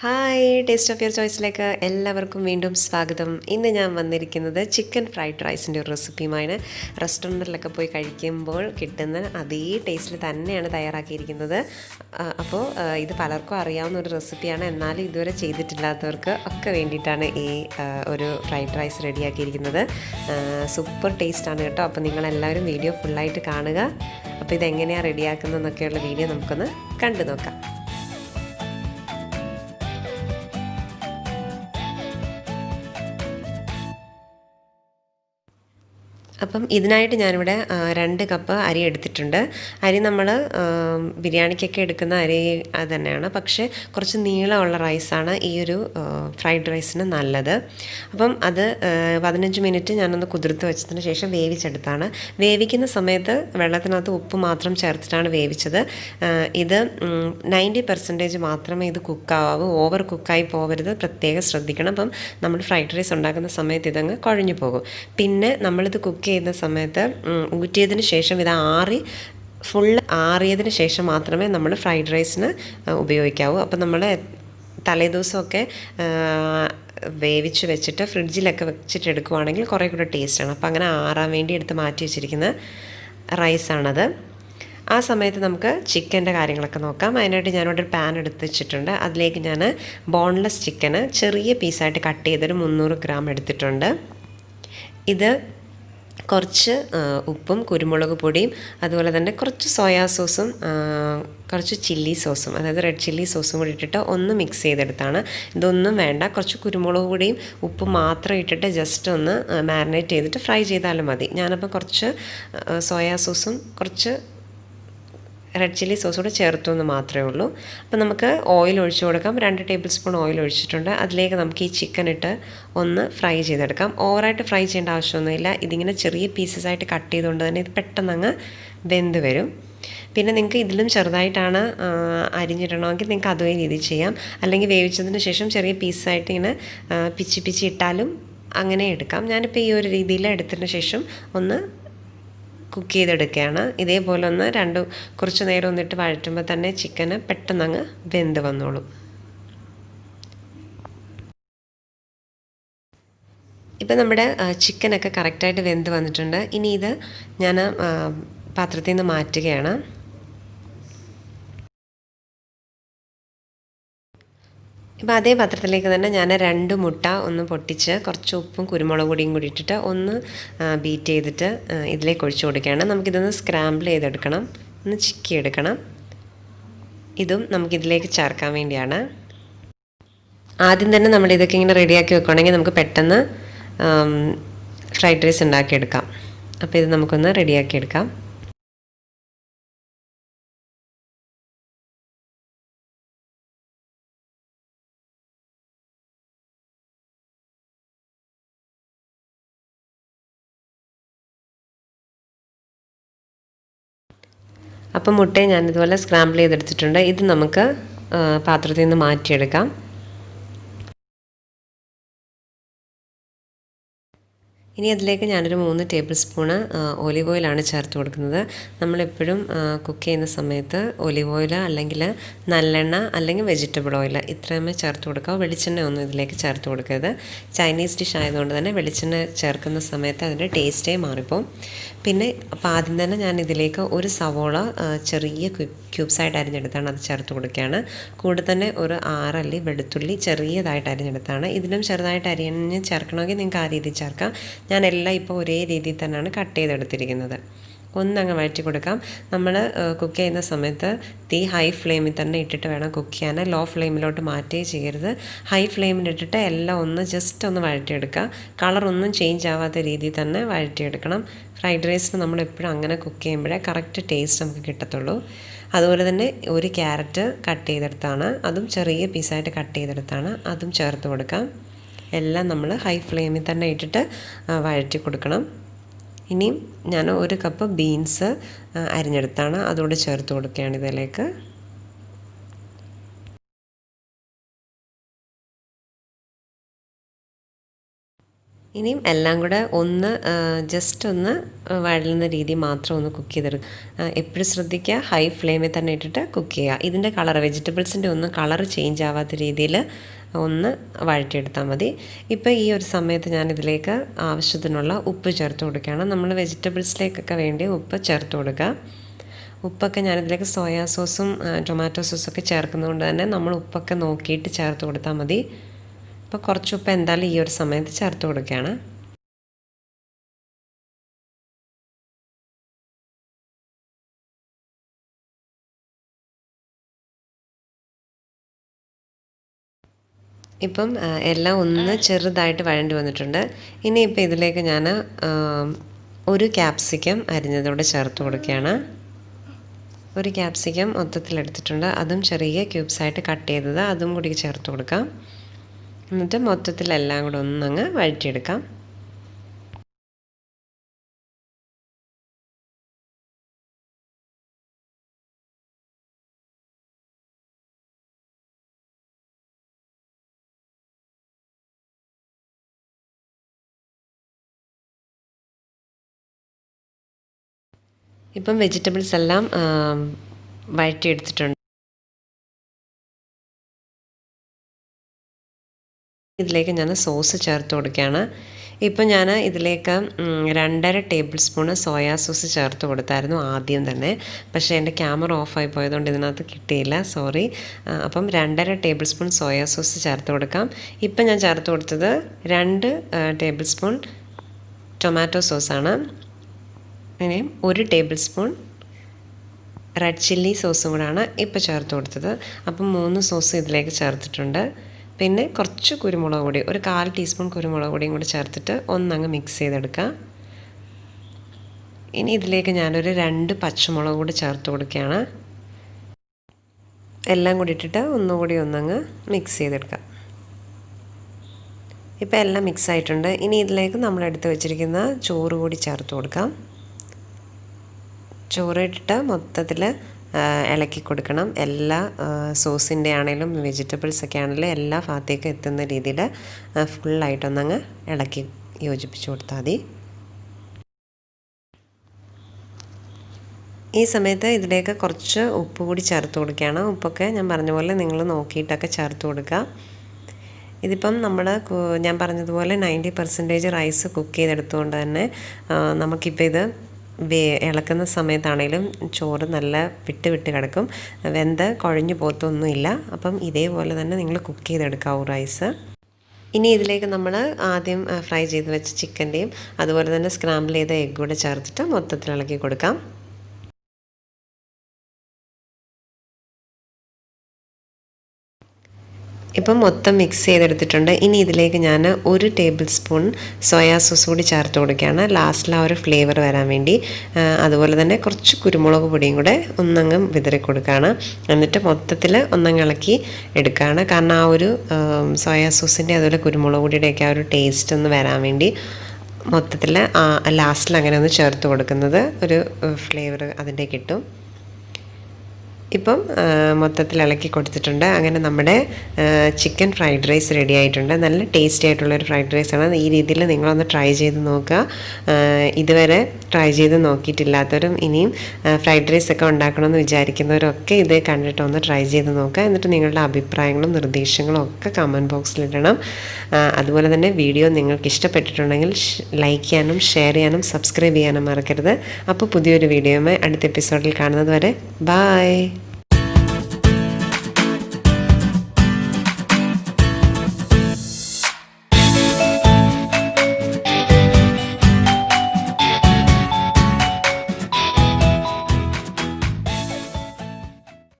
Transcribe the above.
Hi taste of your ചോയ്സിലേക്ക് എല്ലാവർക്കും വീണ്ടും സ്വാഗതം. ഇന്ന് ഞാൻ വന്നിരിക്കുന്നത് ചിക്കൻ ഫ്രൈഡ് റൈസിൻ്റെ ഒരു റെസിപ്പിയുമാണ്. റെസ്റ്റോറൻറ്റിലൊക്കെ പോയി കഴിക്കുമ്പോൾ കിട്ടുന്ന അതേ ടേസ്റ്റിൽ തന്നെയാണ് തയ്യാറാക്കിയിരിക്കുന്നത്. അപ്പോൾ ഇത് പലർക്കും അറിയാവുന്ന ഒരു റെസിപ്പിയാണ്, എന്നാലും ഇതുവരെ ചെയ്തിട്ടില്ലാത്തവർക്ക് ഒക്കെ വേണ്ടിയിട്ടാണ് ഈ ഒരു ഫ്രൈഡ് റൈസ് റെഡിയാക്കിയിരിക്കുന്നത്. സൂപ്പർ ടേസ്റ്റാണ് കേട്ടോ. അപ്പോൾ നിങ്ങളെല്ലാവരും വീഡിയോ ഫുള്ളായിട്ട് കാണുക. അപ്പോൾ ഇതെങ്ങനെയാണ് റെഡിയാക്കുന്നതെന്നൊക്കെയുള്ള വീഡിയോ നമുക്കൊന്ന് കണ്ടു നോക്കാം. അപ്പം ഇതിനായിട്ട് ഞാനിവിടെ 2 കപ്പ് അരി എടുത്തിട്ടുണ്ട്. അരി നമ്മൾ ബിരിയാണിക്കൊക്കെ എടുക്കുന്ന അരി അത് തന്നെയാണ്, പക്ഷേ കുറച്ച് നീളമുള്ള റൈസാണ് ഈ ഒരു ഫ്രൈഡ് റൈസിന് നല്ലത്. അപ്പം അത് 15 മിനിറ്റ് ഞാനൊന്ന് കുതിർത്ത് വെച്ചതിന് ശേഷം വേവിച്ചെടുത്താണ്. വേവിക്കുന്ന സമയത്ത് വെള്ളത്തിനകത്ത് ഉപ്പ് മാത്രം ചേർത്തിട്ടാണ് വേവിച്ചത്. ഇത് 90% മാത്രമേ ഇത് കുക്കാവൂ, ഓവർ കുക്കായി പോകരുത്, പ്രത്യേകം ശ്രദ്ധിക്കണം. അപ്പം നമ്മൾ ഫ്രൈഡ് റൈസ് ഉണ്ടാക്കുന്ന സമയത്ത് ഇതങ്ങ് കുഴഞ്ഞു പോകും. പിന്നെ നമ്മളിത് കുക്ക് ചെയ്യുന്ന സമയത്ത് ഊറ്റിയതിന് ശേഷം ഇത് ഫുള്ള് ആറിയതിന് ശേഷം മാത്രമേ നമ്മൾ ഫ്രൈഡ് റൈസിന് ഉപയോഗിക്കാവൂ. അപ്പോൾ നമ്മൾ തലേദിവസമൊക്കെ വേവിച്ച് വെച്ചിട്ട് ഫ്രിഡ്ജിലൊക്കെ വെച്ചിട്ട് എടുക്കുവാണെങ്കിൽ കുറേ കൂടെ ടേസ്റ്റാണ്. അപ്പോൾ അങ്ങനെ ആറാൻ വേണ്ടി എടുത്ത് മാറ്റി വെച്ചിരിക്കുന്ന റൈസാണത്. ആ സമയത്ത് നമുക്ക് ചിക്കൻ്റെ കാര്യങ്ങളൊക്കെ നോക്കാം. അതിനായിട്ട് ഞാനിവിടെ ഒരു പാൻ എടുത്ത് വെച്ചിട്ടുണ്ട്. അതിലേക്ക് ഞാൻ ബോൺലെസ് ചിക്കന് ചെറിയ പീസായിട്ട് കട്ട് ചെയ്തൊരു 300 ഗ്രാം എടുത്തിട്ടുണ്ട്. ഇത് കുറച്ച് ഉപ്പും കുരുമുളക് പൊടിയും അതുപോലെ തന്നെ കുറച്ച് സോയാ സോസും കുറച്ച് ചില്ലി സോസും, അതായത് റെഡ് ചില്ലി സോസും കൂടി ഇട്ടിട്ട് ഒന്ന് മിക്സ് ചെയ്തെടുത്താണ്. ഇതൊന്നും വേണ്ട, കുറച്ച് കുരുമുളക് പൊടിയും ഉപ്പും മാത്രം ഇട്ടിട്ട് ജസ്റ്റ് ഒന്ന് മാരിനേറ്റ് ചെയ്തിട്ട് ഫ്രൈ ചെയ്താലും മതി. ഞാനപ്പോൾ കുറച്ച് സോയാ സോസും കുറച്ച് റെഡ് ചില്ലി സോസ് കൂടെ ചേർത്തു എന്ന് മാത്രമേ ഉള്ളൂ. അപ്പോൾ നമുക്ക് ഓയിൽ ഒഴിച്ചു കൊടുക്കാം. 2 ടേബിൾ സ്പൂൺ ഓയിൽ ഒഴിച്ചിട്ടുണ്ട്. അതിലേക്ക് നമുക്ക് ഈ ചിക്കൻ ഇട്ട് ഒന്ന് ഫ്രൈ ചെയ്തെടുക്കാം. ഓവറായിട്ട് ഫ്രൈ ചെയ്യേണ്ട ആവശ്യമൊന്നുമില്ല. ഇതിങ്ങനെ ചെറിയ പീസസ് ആയിട്ട് കട്ട് ചെയ്തുകൊണ്ട് തന്നെ ഇത് പെട്ടെന്ന് അങ്ങ് വെന്ത് വരും. പിന്നെ നിങ്ങൾക്ക് ഇതിലും ചെറുതായിട്ടാണ് അരിഞ്ഞിടണമെങ്കിൽ നിങ്ങൾക്ക് അതേ രീതിയിൽ ചെയ്യാം. അല്ലെങ്കിൽ വേവിച്ചതിന് ശേഷം ചെറിയ പീസായിട്ട് ഇങ്ങനെ പിച്ചി ഇട്ടാലും അങ്ങനെ എടുക്കാം. ഞാനിപ്പോൾ ഈ ഒരു രീതിയിൽ എടുത്തതിന് ശേഷം ഒന്ന് കുക്ക് ചെയ്തെടുക്കുകയാണ്. ഇതേപോലെ ഒന്ന് കുറച്ച് നേരം ഒന്നിട്ട് വഴറ്റുമ്പോൾ തന്നെ ചിക്കന് പെട്ടെന്ന് അങ്ങ് വെന്ത് വന്നോളും. ഇപ്പം നമ്മുടെ ചിക്കനൊക്കെ കറക്റ്റായിട്ട് വെന്ത് വന്നിട്ടുണ്ട്. ഇനി ഇത് ഞാൻ പാത്രത്തിൽ നിന്ന് മാറ്റുകയാണ്. ഇപ്പോൾ അതേ പാത്രത്തിലേക്ക് തന്നെ ഞാൻ 2 മുട്ട ഒന്ന് പൊട്ടിച്ച് കുറച്ച് ഉപ്പും കുരുമുളക് പൊടിയും കൂടി ഇട്ടിട്ട് ഒന്ന് ബീറ്റ് ചെയ്തിട്ട് ഇതിലേക്ക് ഒഴിച്ചു കൊടുക്കുകയാണ്. നമുക്കിതൊന്ന് സ്ക്രാമ്പിൾ ചെയ്തെടുക്കണം, ഒന്ന് ചിക്കിയെടുക്കണം. ഇതും നമുക്കിതിലേക്ക് ചേർക്കാൻ വേണ്ടിയാണ്. ആദ്യം തന്നെ നമ്മൾ ഇതൊക്കെ ഇങ്ങനെ റെഡിയാക്കി വെക്കുകയാണെങ്കിൽ നമുക്ക് പെട്ടെന്ന് ഫ്രൈഡ് റൈസ് ഉണ്ടാക്കിയെടുക്കാം. അപ്പോൾ ഇത് നമുക്കൊന്ന് റെഡിയാക്കിയെടുക്കാം. അപ്പം മുട്ടയെ ഞാനിതുപോലെ സ്ക്രാമ്പിൾ ചെയ്തെടുത്തിട്ടുണ്ട്. ഇത് നമുക്ക് പാത്രത്തിൽ നിന്ന് മാറ്റിയെടുക്കാം. ഇനി അതിലേക്ക് ഞാനൊരു 3 ടേബിൾ സ്പൂണ് ഒലിവ് ഓയിലാണ് ചേർത്ത് കൊടുക്കുന്നത്. നമ്മളെപ്പോഴും കുക്ക് ചെയ്യുന്ന സമയത്ത് ഒലിവ് ഓയിൽ അല്ലെങ്കിൽ നല്ലെണ്ണ അല്ലെങ്കിൽ വെജിറ്റബിൾ ഓയിൽ ഇത്രയുമേ ചേർത്ത് കൊടുക്കുക. വെളിച്ചെണ്ണ ഒന്നും ഇതിലേക്ക് ചേർത്ത് കൊടുക്കരുത്. ചൈനീസ് ഡിഷ് ആയതുകൊണ്ട് തന്നെ വെളിച്ചെണ്ണ ചേർക്കുന്ന സമയത്ത് അതിൻ്റെ ടേസ്റ്റേ മാറിപ്പോവും. പിന്നെ അപ്പോൾ ആദ്യം തന്നെ ഞാൻ ഇതിലേക്ക് ഒരു സവോള ചെറിയ ക്യൂബ്സായിട്ട് അരിഞ്ഞെടുത്താണ് അത് ചേർത്ത് കൊടുക്കുകയാണ്. കൂടെ തന്നെ ഒരു 6 അല്ലി വെളുത്തുള്ളി ചെറിയതായിട്ട് അരിഞ്ഞെടുത്താണ്. ഇതിലും ചെറുതായിട്ട് അരിഞ്ഞ് ചേർക്കണമെങ്കിൽ നിങ്ങൾക്ക് ആ രീതിയിൽ ചേർക്കാം. ഞാൻ എല്ലാം ഇപ്പോൾ ഒരേ രീതിയിൽ തന്നെയാണ് കട്ട് ചെയ്തെടുത്തിരിക്കുന്നത്. ഒന്നങ്ങ് വഴറ്റി കൊടുക്കാം. നമ്മൾ കുക്ക് ചെയ്യുന്ന സമയത്ത് തീ ഹൈ ഫ്ലെയിമിൽ തന്നെ ഇട്ടിട്ട് വേണം കുക്ക് ചെയ്യാൻ. ലോ ഫ്ലെയിമിലോട്ട് മാറ്റുകയും ചെയ്യരുത്. ഹൈ ഫ്ലെയിമിലിട്ടിട്ട് എല്ലാം ഒന്ന് ജസ്റ്റ് ഒന്ന് വഴറ്റിയെടുക്കുക. കളറൊന്നും ചേഞ്ച് ആവാത്ത രീതിയിൽ തന്നെ വഴറ്റിയെടുക്കണം. ഫ്രൈഡ് റൈസിന് നമ്മളെപ്പോഴും അങ്ങനെ കുക്ക് ചെയ്യുമ്പോഴേ കറക്റ്റ് ടേസ്റ്റ് നമുക്ക് കിട്ടത്തുള്ളൂ. അതുപോലെ തന്നെ ഒരു ക്യാരറ്റ് കട്ട് ചെയ്തെടുത്താണ്, അതും ചെറിയ പീസായിട്ട് കട്ട് ചെയ്തെടുത്താണ്, അതും ചേർത്ത് കൊടുക്കാം. എല്ലാം നമ്മൾ ഹൈ ഫ്ലെയിമിൽ തന്നെ ഇട്ടിട്ട് വഴറ്റി കൊടുക്കണം. ഇനിയും ഞാൻ 1 കപ്പ് ബീൻസ് അരിഞ്ഞെടുത്താണ്, അതുകൂടെ ചേർത്ത് കൊടുക്കുകയാണ് ഇതിലേക്ക്. ഇനിയും എല്ലാം കൂടെ ഒന്ന് ജസ്റ്റ് ഒന്ന് വഴലുന്ന രീതി മാത്രം ഒന്ന് കുക്ക് ചെയ്തെടുക്കുക. എപ്പോഴും ശ്രദ്ധിക്കുക, ഹൈ ഫ്ലെയിമിൽ തന്നെ ഇട്ടിട്ട് കുക്ക് ചെയ്യുക. ഇതിൻ്റെ കളർ, വെജിറ്റബിൾസിൻ്റെ ഒന്നും കളർ ചേഞ്ച് ആവാത്ത രീതിയിൽ ഒന്ന് വഴറ്റിയെടുത്താൽ മതി. ഇപ്പോൾ ഈ ഒരു സമയത്ത് ഞാനിതിലേക്ക് ആവശ്യത്തിനുള്ള ഉപ്പ് ചേർത്ത് കൊടുക്കുകയാണ്. നമ്മൾ വെജിറ്റബിൾസിലേക്കൊക്കെ വേണ്ടി ഉപ്പ് ചേർത്ത് കൊടുക്കുക. ഉപ്പൊക്കെ ഞാനിതിലേക്ക് സോയാ സോസും ടൊമാറ്റോ സോസൊക്കെ ചേർക്കുന്നതുകൊണ്ട് തന്നെ നമ്മൾ ഉപ്പൊക്കെ നോക്കിയിട്ട് ചേർത്ത് കൊടുത്താൽ മതി. അപ്പോൾ കുറച്ച് ഉപ്പ് എന്തായാലും ഈ ഒരു സമയത്ത് ചേർത്ത് കൊടുക്കുകയാണ്. ഇപ്പം എല്ലാം ഒന്ന് ചെറുതായിട്ട് വഴണ്ടി വന്നിട്ടുണ്ട്. ഇനിയിപ്പോൾ ഇതിലേക്ക് ഞാൻ ഒരു ക്യാപ്സിക്കം അരിഞ്ഞതോടെ ചേർത്ത് കൊടുക്കുകയാണ്. ഒരു ക്യാപ്സിക്കം മൊത്തത്തിലെടുത്തിട്ടുണ്ട്, അതും ചെറിയ ക്യൂബ്സായിട്ട് കട്ട് ചെയ്തത്, അതും കൂടി ചേർത്ത് കൊടുക്കാം. എന്നിട്ട് മൊത്തത്തിലെല്ലാം കൂടെ ഒന്നങ്ങ് വഴറ്റിയെടുക്കാം. ഇപ്പം വെജിറ്റബിൾസ് എല്ലാം വഴറ്റിയെടുത്തിട്ടുണ്ട്. ഇതിലേക്ക് ഞാൻ സോസ് ചേർത്ത് കൊടുക്കുകയാണ്. ഇപ്പം ഞാൻ ഇതിലേക്ക് 2.5 ടേബിൾ സ്പൂണ് സോയാ സോസ് ചേർത്ത് കൊടുത്തായിരുന്നു ആദ്യം തന്നെ. പക്ഷേ എൻ്റെ ക്യാമറ ഓഫായി പോയതുകൊണ്ട് ഇതിനകത്ത് കിട്ടിയില്ല, സോറി. അപ്പം 2.5 ടേബിൾ സ്പൂൺ സോയാ സോസ് ചേർത്ത് കൊടുക്കാം. ഇപ്പം ഞാൻ ചേർത്ത് കൊടുത്തത് 2 ടേബിൾ സ്പൂൺ ടൊമാറ്റോ സോസാണ്. ഇനിയും 1 ടേബിൾ സ്പൂൺ റെഡ് ചില്ലി സോസും കൂടാണ് ഇപ്പോൾ ചേർത്ത് കൊടുത്തത്. അപ്പം 3 സോസ് ഇതിലേക്ക് ചേർത്തിട്ടുണ്ട്. പിന്നെ കുറച്ച് കുരുമുളക് പൊടി, ഒരു 1/4 ടീസ്പൂൺ കുരുമുളക് പൊടിയും കൂടി ചേർത്തിട്ട് ഒന്നങ്ങ് മിക്സ് ചെയ്തെടുക്കാം. ഇനി ഇതിലേക്ക് ഞാനൊരു 2 പച്ചമുളക് കൂടി ചേർത്ത് കൊടുക്കുകയാണ്. എല്ലാം കൂടി ഇട്ടിട്ട് ഒന്നുകൂടി ഒന്നങ്ങ് മിക്സ് ചെയ്തെടുക്കാം. ഇപ്പോൾ എല്ലാം മിക്സ് ആയിട്ടുണ്ട്. ഇനി ഇതിലേക്ക് നമ്മൾ എടുത്ത് വെച്ചിരിക്കുന്ന ചോറ് കൂടി ചേർത്ത് കൊടുക്കാം. ചോറ് ഇട്ടിട്ട് മൊത്തത്തിൽ ഇളക്കി കൊടുക്കണം. എല്ലാ സോസിൻ്റെ ആണെങ്കിലും വെജിറ്റബിൾസൊക്കെ ആണെങ്കിലും എല്ലാ ഭാഗത്തേക്കും എത്തുന്ന രീതിയിൽ ഫുള്ളായിട്ടൊന്നങ്ങ് ഇളക്കി യോജിപ്പിച്ച് കൊടുത്താൽ മതി. ഈ സമയത്ത് ഇതിലേക്ക് കുറച്ച് ഉപ്പ് കൂടി ചേർത്ത് കൊടുക്കുകയാണ്. ഉപ്പൊക്കെ ഞാൻ പറഞ്ഞ പോലെ നിങ്ങൾ നോക്കിയിട്ടൊക്കെ ചേർത്ത് കൊടുക്കുക. ഇതിപ്പം ഞാൻ പറഞ്ഞതുപോലെ 90% റൈസ് കുക്ക് ചെയ്തെടുത്തുകൊണ്ട് തന്നെ നമുക്കിപ്പോൾ ഇത് ഇളക്കുന്ന സമയത്താണെങ്കിലും ചോറ് നല്ല വിട്ട് കിടക്കും, വെന്ത് കുഴഞ്ഞു പോത്തൊന്നുമില്ല. അപ്പം ഇതേപോലെ തന്നെ നിങ്ങൾ കുക്ക് ചെയ്തെടുക്കാവൂ റൈസ്. ഇനി ഇതിലേക്ക് നമ്മൾ ആദ്യം ഫ്രൈ ചെയ്ത് വെച്ച ചിക്കൻ്റെയും അതുപോലെ തന്നെ സ്ക്രാമ്പിൾ ചെയ്ത എഗ്ഗ് കൂടെ ചേർത്തിട്ട് മൊത്തത്തിൽ ഇളക്കി കൊടുക്കാം. ഇപ്പം മൊത്തം മിക്സ് ചെയ്തെടുത്തിട്ടുണ്ട്. ഇനി ഇതിലേക്ക് ഞാൻ 1 ടേബിൾ സ്പൂൺ സോയാ സോസ് കൂടി ചേർത്ത് കൊടുക്കുകയാണ്, ലാസ്റ്റിൽ ആ ഒരു ഫ്ലേവർ വരാൻ വേണ്ടി. അതുപോലെ തന്നെ കുറച്ച് കുരുമുളക് പൊടിയും കൂടെ ഒന്നങ്ങ് വിതറി കൊടുക്കുകയാണ്. എന്നിട്ട് മൊത്തത്തിൽ ഒന്നങ്ങ് ഇളക്കി എടുക്കുകയാണ്. കാരണം ആ ഒരു സോയാ സോസിൻ്റെ അതുപോലെ കുരുമുളക് പൊടിയുടെയൊക്കെ ആ ഒരു ടേസ്റ്റ് ഒന്ന് വരാൻ വേണ്ടി മൊത്തത്തിൽ ലാസ്റ്റിൽ അങ്ങനെ ഒന്ന് ചേർത്ത് കൊടുക്കുന്നത് ഒരു ഫ്ലേവർ അതിൻ്റെ കിട്ടും. ഇപ്പം മൊത്തത്തിൽ ഇളക്കി കൊടുത്തിട്ടുണ്ട്. അങ്ങനെ നമ്മുടെ ചിക്കൻ ഫ്രൈഡ് റൈസ് റെഡി ആയിട്ടുണ്ട്. നല്ല ടേസ്റ്റി ആയിട്ടുള്ളൊരു ഫ്രൈഡ് റൈസാണ്. ഈ രീതിയിൽ നിങ്ങളൊന്ന് ട്രൈ ചെയ്ത് നോക്കുക. ഇതുവരെ ട്രൈ ചെയ്ത് നോക്കിയിട്ടില്ലാത്തവരും ഇനിയും ഫ്രൈഡ് റൈസ് ഒക്കെ ഉണ്ടാക്കണമെന്ന് വിചാരിക്കുന്നവരൊക്കെ ഇത് കണ്ടിട്ടൊന്ന് ട്രൈ ചെയ്ത് നോക്കുക. എന്നിട്ട് നിങ്ങളുടെ അഭിപ്രായങ്ങളും നിർദ്ദേശങ്ങളും ഒക്കെ കമൻറ്റ് ബോക്സിലിടണം. അതുപോലെ തന്നെ വീഡിയോ നിങ്ങൾക്ക് ഇഷ്ടപ്പെട്ടിട്ടുണ്ടെങ്കിൽ ലൈക്ക് ചെയ്യാനും ഷെയർ ചെയ്യാനും സബ്സ്ക്രൈബ് ചെയ്യാനും മറക്കരുത്. അപ്പോൾ പുതിയൊരു വീഡിയോയുമായി അടുത്ത എപ്പിസോഡിൽ കാണുന്നത് വരെ ബായ്.